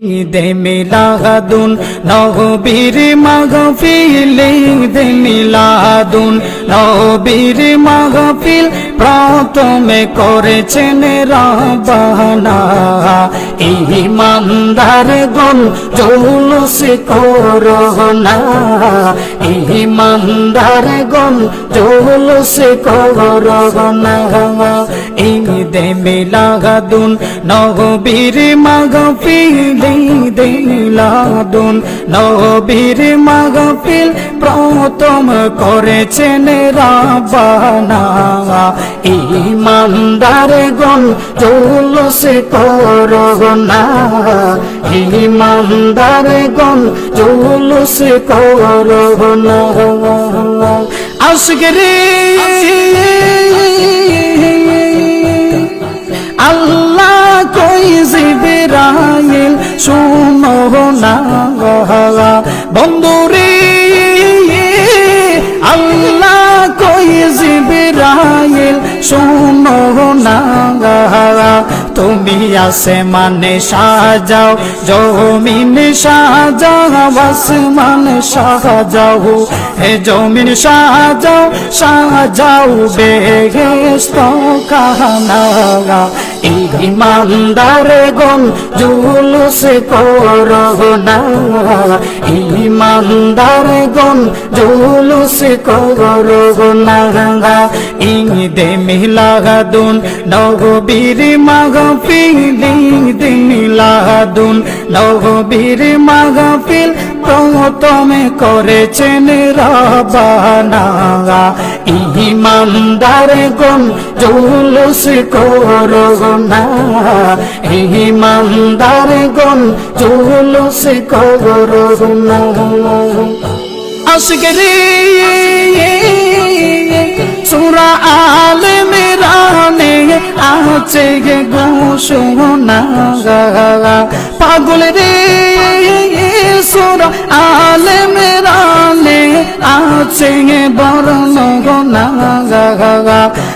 ঈদে মিলাদুন নবীর মাহফিল, ঈদে মিলাদুন নবীর মাহফিল প্রথমে করেছেন রব্বানা। ঈমানদারগণ জৌলুস করোনা, ঈমানদারগণ জৌলুস করোনা। ঈদে মিলাদুন নবীর মাহফিল, ঈদে মিলাদুন নবীর মাহফিল প্রথম করেছেন রব্বানা। ঈমানদারগণ জৌলুস করোনা, ঈমানদারগণ জৌলুস করোনা। আশিক রে আল্লাহ কই জিবরাইল শুনো না বন্ধুরে, আল্লাহ কই জিবরাইল শুনো না। তুমি আসমানে সাজাও, জমিন সাজাও, আসমান সাজাও, হে জমিন সাজাও, সাজাও বেহেশত খানা। ঈমানদারগণ জুলুস করোনা, ঈমানদারগণ জুলুস করোনা। ঈদে মিলাদুন নবীর মাহফিল, ঈদে মিলাদুন নবীর মাহফিল প্রথমে করেছেন রব্বানা। ঈমানদারগণ জুলুস করোনা, ঈমানদারগণ জুলুস করোনা। আশিক রে সূরা আলে ইমরানে আছে ঘোষণা, পাগল রে সূরা আলে ইমরানে আছে বর্ণনা।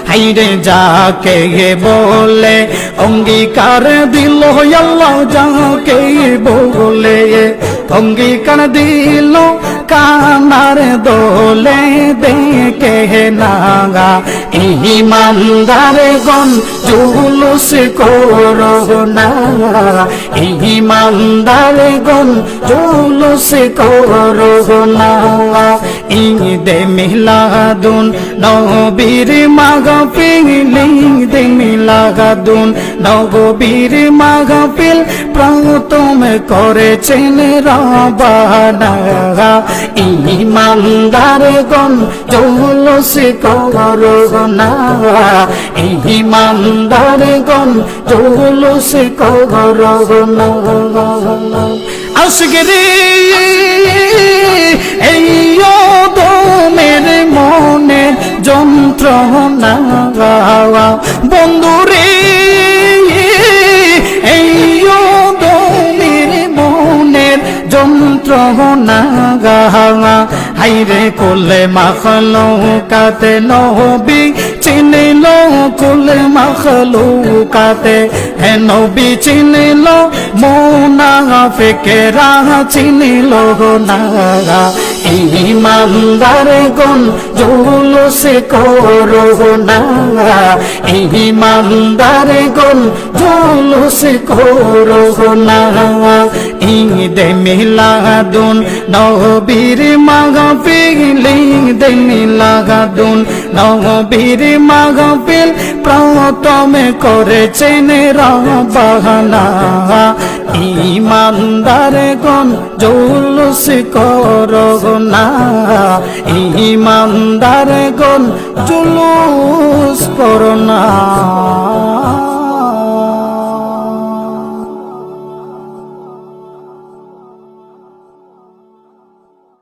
হাইরে যাকে বলে অঙ্গীকার দিল আল্লাহ, যাকে বলে অঙ্গীকার দিল কানার দোলে দেখে না। ঈমানদারগণ জুলুস করোনা, ঈমানদারগণ জুলুস করোনা। ঈদে মিলাদুন নবীর মাহফিল, ঈদে মিলাদুন নবীর মাহফিল প্রথম করেছেন রব্বানা। ঈমানদারগণ জৌলুস করোনা, ঈমানদারগণ জৌলুস করোনা। আশিক রে এই দমের মনে যন্ত্রণা বন্ধুরে, এই দমের মনের যন্ত্রণা। হাইরে কুলে মাখলুকাতে নবী চিনিল, কুলে মাখলুকাতে হে নবী চিনিল, মুনাফিকেরা চিনিল না। ঈমানদারগণ জুলুস করোনা, ঈমানদারগণ জুলুস করোনা। ঈদে মিলাদুন নবীর মাহফিল, ঈদে মিলাদুন নবীর মাহফিল প্রথমে করেছেন রব্বানা। ঈমানদারগণ জুলুস করোনা, ঈমানদারগণ জুলুস করোনা।